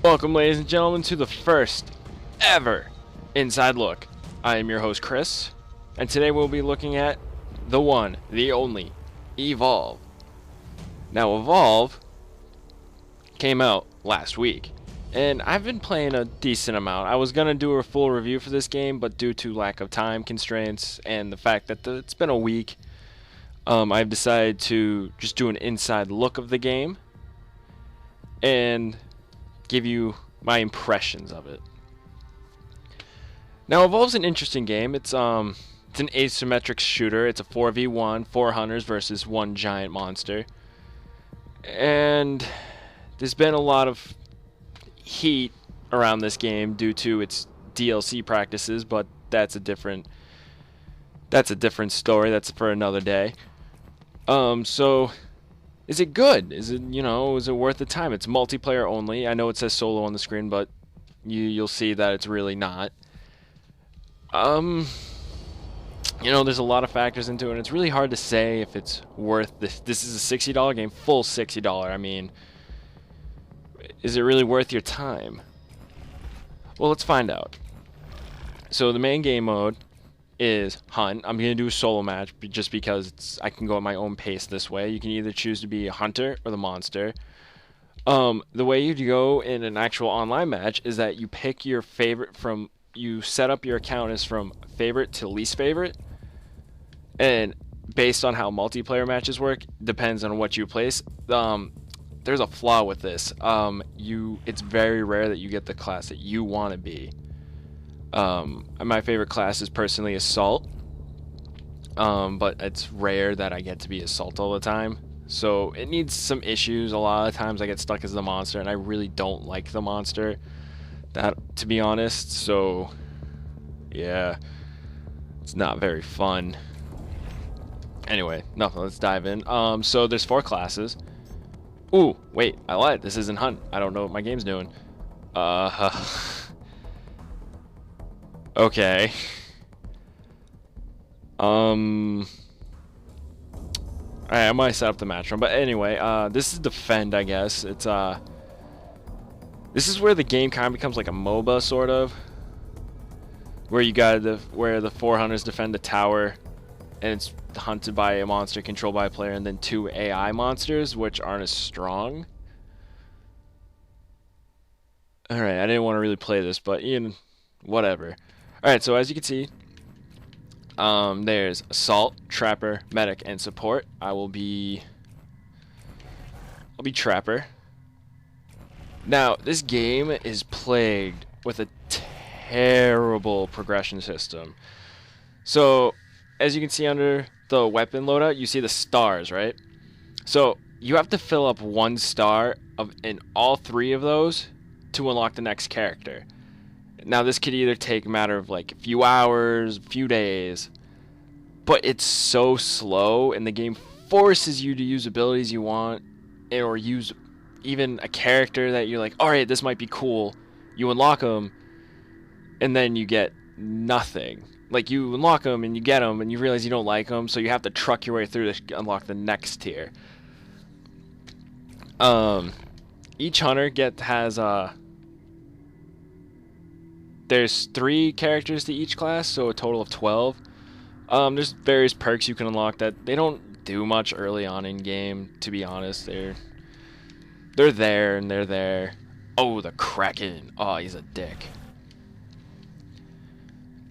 Welcome, ladies and gentlemen, to the first ever Inside Look. I am your host, Chris, and today we'll be looking at the one, the only, Evolve. Now, Evolve came out last week, and I've been playing a decent amount. I was going to do a full review for this game, but due to lack of time constraints and the fact that it's been a week, I've decided to just do an inside look of the game and give you my impressions of it. Now, Evolve's an interesting game. It's an asymmetric shooter. It's a 4v1, 4 hunters versus one giant monster. And there's been a lot of heat around this game due to its DLC practices, but that's a different story. That's for another day. So is it good? Is it worth the time? It's multiplayer only. I know it says solo on the screen, but you'll see that it's really not. There's a lot of factors into it, and it's really hard to say if it's worth this. This is a $60 game, full $60. I mean, is it really worth your time? Well, let's find out. So the main game mode is hunt. I'm going to do a solo match just because I can go at my own pace this way. You can either choose to be a hunter or the monster. The way you go in an actual online match is that you pick your favorite from, you set up your account as from favorite to least favorite, and based on how multiplayer matches work, depends on what you place. There's a flaw with this. It's very rare that you get the class that you want to be. My favorite class is personally Assault, but it's rare that I get to be Assault all the time, so it needs some issues. A lot of times I get stuck as the monster, and I really don't like the monster, to be honest, so yeah, it's not very fun. Anyway, nothing, let's dive in. So there's 4 classes. Ooh, wait, I lied, this isn't Hunt. I don't know what my game's doing. Okay. Alright, I might set up the match room, but anyway, this is Defend, I guess. It's this is where the game kind of becomes like a MOBA, sort of, where where the 4 hunters defend a tower, and it's hunted by a monster controlled by a player, and then 2 AI monsters, which aren't as strong. Alright, I didn't want to really play this, but whatever. Alright, so as you can see, there's Assault, Trapper, Medic, and Support. I'll be Trapper. Now, this game is plagued with a terrible progression system. So, as you can see under the weapon loadout, you see the stars, right? So, you have to fill up 1 star in all 3 of those to unlock the next character. Now, this could either take a matter of like a few hours, a few days, but it's so slow, and the game forces you to use abilities you want, or use even a character that you're like, alright, this might be cool. You unlock them, and then you get nothing. Like, you unlock them, and you get them, and you realize you don't like them, so you have to truck your way through to unlock the next tier. Each hunter has there's 3 characters to each class, so a total of 12. There's various perks you can unlock that they don't do much early on in game, to be honest. They're there and they're there. Oh, the Kraken. Oh, he's a dick.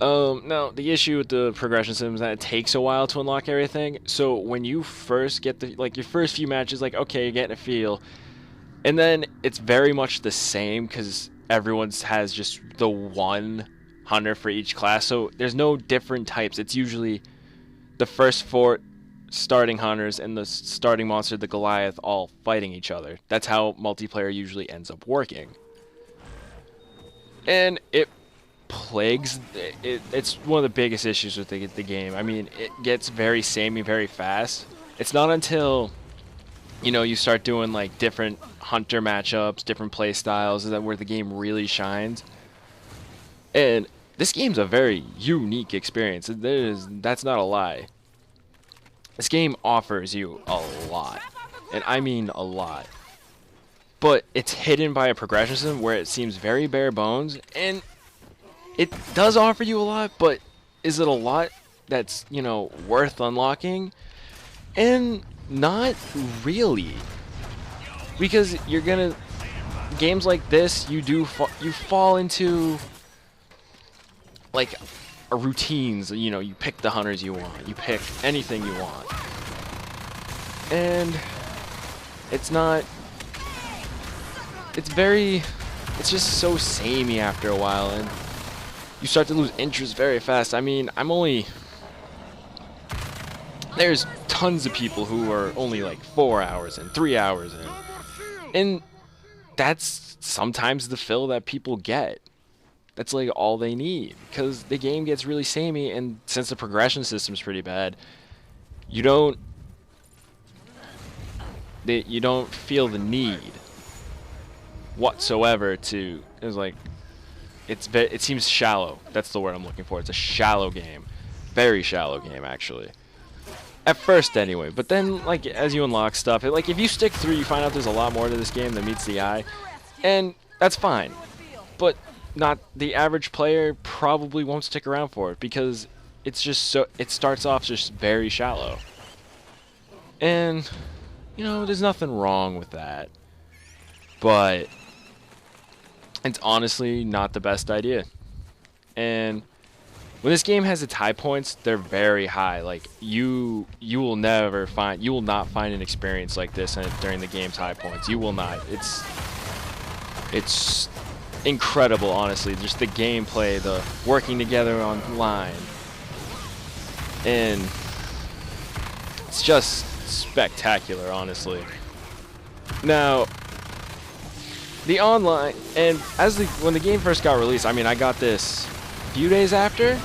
Now, the issue with the progression system is that it takes a while to unlock everything. So when you first get your first few matches, like, okay, you're getting a feel. And then it's very much the same, because everyone's has just the 1 hunter for each class, so there's no different types. It's usually the first 4 starting hunters and the starting monster, the Goliath, all fighting each other. That's how multiplayer usually ends up working. And it plagues it's one of the biggest issues with the game. I mean, it gets very samey very fast. It's not until you start doing like different hunter matchups, different play styles, is that where the game really shines. And this game's a very unique experience. That's not a lie. This game offers you a lot, and I mean a lot. but it's hidden by a progression system where it seems very bare bones, and it does offer you a lot, but is it a lot that's, you know, worth unlocking? And not really. Because you're gonna, games like this, you fall into like routines. You know, you pick the hunters you want, you pick anything you want, and it's not, it's just so samey after a while, and you start to lose interest very fast. I mean, there's tons of people who are only like 4 hours and 3 hours in, and that's sometimes the fill that people get. That's like all they need, because the game gets really samey, and since the progression system's pretty bad, you don't feel the need whatsoever to. It's like it seems shallow. That's the word I'm looking for. It's a shallow game, very shallow game actually. At first, anyway. But then, like, as you unlock stuff, like if you stick through, you find out there's a lot more to this game than meets the eye, and that's fine. But not the average player probably won't stick around for it, because it's just so, it starts off just very shallow. And you know, there's nothing wrong with that, but it's honestly not the best idea. And when this game has its high points, they're very high. Like you will not find an experience like this during the game's high points. You will not. It's incredible, honestly. Just the gameplay, the working together online, and it's just spectacular, honestly. Now, the online, and when the game first got released, I mean, I got this a few days after.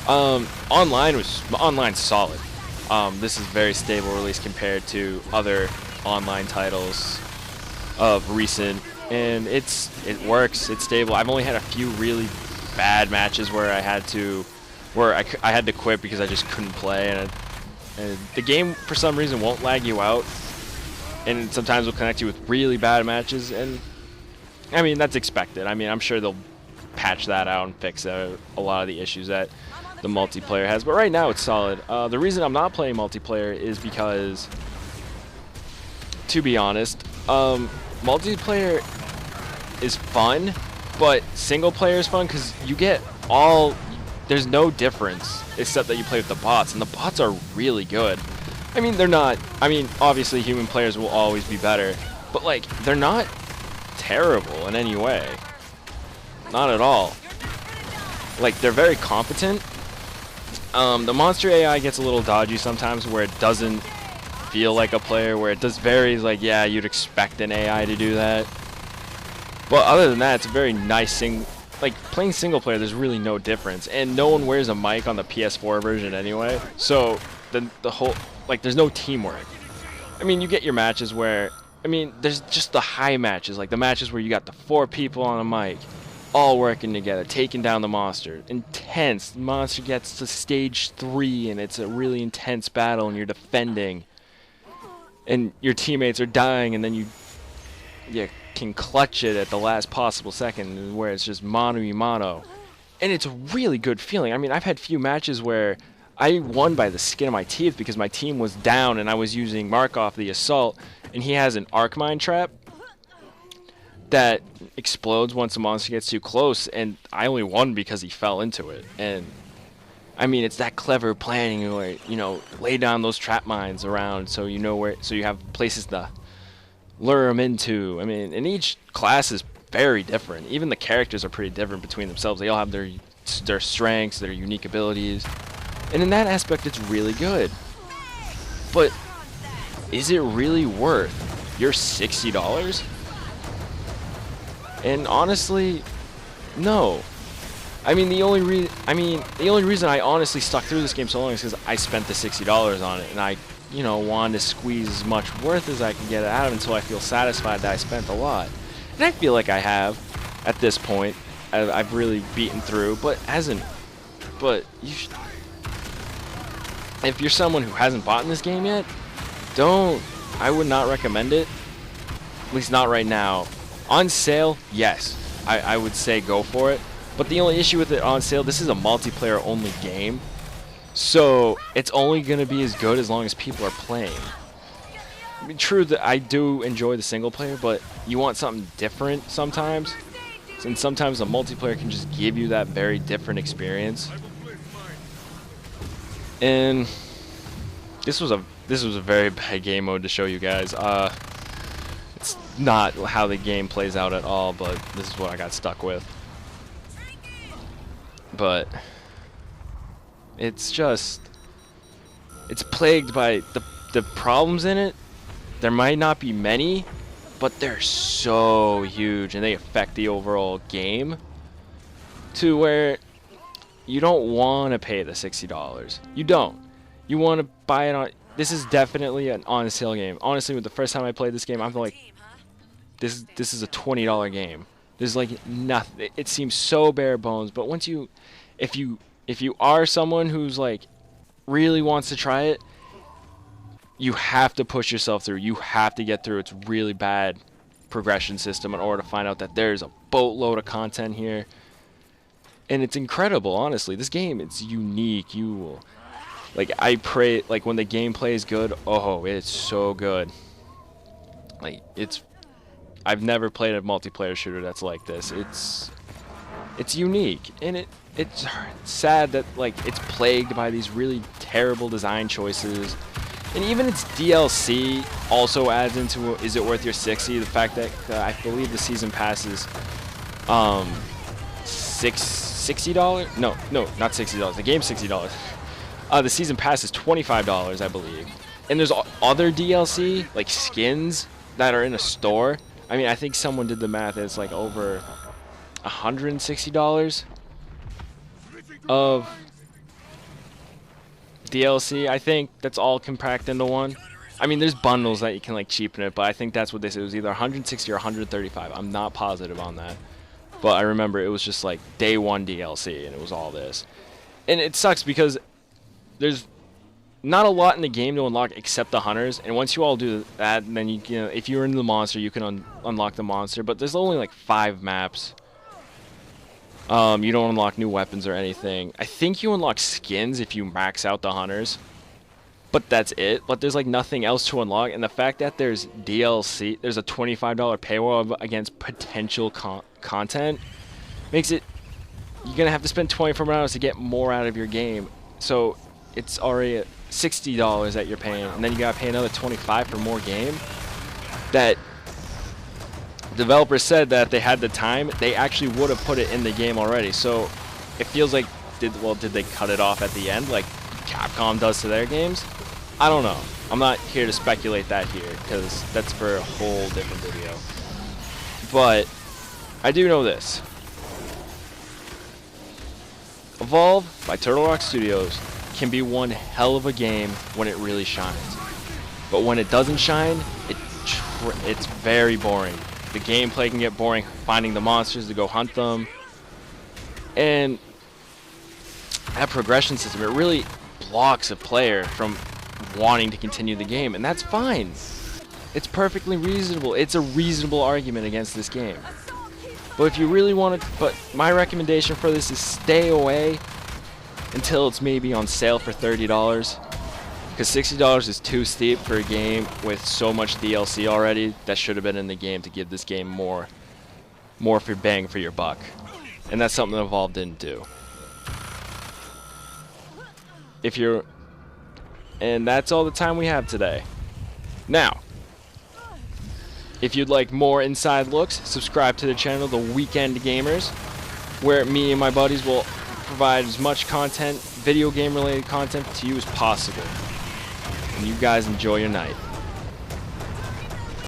Online's solid. This is very stable release compared to other online titles of recent, and it works. It's stable. I've only had a few really bad matches where I had to quit because I just couldn't play, and the game for some reason won't lag you out, and sometimes will connect you with really bad matches, and I mean, that's expected. I mean, I'm sure they'll patch that out and fix a lot of the issues that the multiplayer has, but right now it's solid. The reason I'm not playing multiplayer is because, to be honest, multiplayer is fun, but single player is fun because you get there's no difference except that you play with the bots, and the bots are really good. I mean, they're not, I mean, obviously human players will always be better, but like, they're not terrible in any way. Not at all. Like, they're very competent. The monster AI gets a little dodgy sometimes, where it doesn't feel like a player, where it does varies, like, yeah, you'd expect an AI to do that. But other than that, it's a very nice like, playing single player, there's really no difference, and no one wears a mic on the PS4 version anyway, so the whole, like, there's no teamwork. I mean, you get your matches where, I mean, there's just the high matches, like the matches where you got the 4 people on a mic, all working together, taking down the monster. Intense. The monster gets to stage 3, and it's a really intense battle, and you're defending, and your teammates are dying, and then you can clutch it at the last possible second, where it's just mano-a-mano, and it's a really good feeling. I mean, I've had few matches where I won by the skin of my teeth because my team was down and I was using Markov the Assault, and he has an arc mine trap that explodes once a monster gets too close, and I only won because he fell into it. And I mean, it's that clever planning where, you know, lay down those trap mines around so you know where, so you have places to lure them into. I mean, and each class is very different. Even the characters are pretty different between themselves. They all have their strengths, their unique abilities, and in that aspect, it's really good. But is it really worth your $60? And honestly, no. I mean, the only reason I honestly stuck through this game so long is because I spent the $60 on it, and I, you know, wanted to squeeze as much worth as I can get out of it until I feel satisfied that I spent a lot. And I feel like I have at this point. I've really beaten through, but if you're someone who hasn't bought this game yet, I would not recommend it. At least not right now. On sale, yes, I would say go for it. But the only issue with it on sale, this is a multiplayer only game. So it's only going to be as good as long as people are playing. I mean, true that I do enjoy the single player, but you want something different sometimes. And sometimes a multiplayer can just give you that very different experience. And this was a very bad game mode to show you guys. It's not how the game plays out at all, but this is what I got stuck with. But it's plagued by the problems in it. There might not be many, but they're so huge and they affect the overall game to where you don't want to pay the $60. You don't. You want to buy it on. This is definitely an on sale game. Honestly, with the first time I played this game, I'm like, this is a $20 game. There's like nothing. It seems so bare bones, but once you, if you are someone who's like really wants to try it, you have to push yourself through. You have to get through its really bad progression system in order to find out that there's a boatload of content here. And it's incredible, honestly. This game, it's unique. You will, like, I pray, like, when the gameplay is good, oh, it's so good. Like, I've never played a multiplayer shooter that's like this. It's unique, and it's sad that, like, it's plagued by these really terrible design choices. And even its DLC also adds into, is it worth your 60? The fact that I believe the season pass is $60? No, not $60. The game's $60. The season pass is $25, I believe. And there's other DLC, like skins, that are in a store. I mean, I think someone did the math. It's like over $160 of DLC. I think that's all compact into one. I mean, there's bundles that you can like cheapen it, but I think that's what they said. It was either 160 or 135. I'm not positive on that, but I remember it was just like day one DLC, and it was all this. And it sucks because there's not a lot in the game to unlock except the hunters, and once you all do that, then you know, if you're into the monster, you can unlock the monster. But there's only like 5 maps. You don't unlock new weapons or anything. I think you unlock skins if you max out the hunters, but that's it. But there's like nothing else to unlock, and the fact that there's DLC, there's a $25 paywall against potential content, makes it, you're gonna have to spend 24 hours to get more out of your game. So it's already at $60 that you're paying, and then you gotta pay another $25 for more game. That developers said that if they had the time, they actually would have put it in the game already. So it feels like, did they cut it off at the end like Capcom does to their games? I don't know. I'm not here to speculate that here, because that's for a whole different video. But I do know this. Evolve by Turtle Rock Studios can be one hell of a game when it really shines. But when it doesn't shine, it's very boring. The gameplay can get boring, finding the monsters to go hunt them. And that progression system, it really blocks a player from wanting to continue the game, and that's fine. It's perfectly reasonable. It's a reasonable argument against this game. But if you really want to, but my recommendation for this is stay away until it's maybe on sale for $30. Because $60 is too steep for a game with so much DLC already that should have been in the game to give this game more for bang for your buck. And that's something that Evolve didn't do. And that's all the time we have today. Now, if you'd like more inside looks, subscribe to the channel, The Weekend Gamers, where me and my buddies will provide as much content, video game related content to you as possible. And you guys enjoy your night.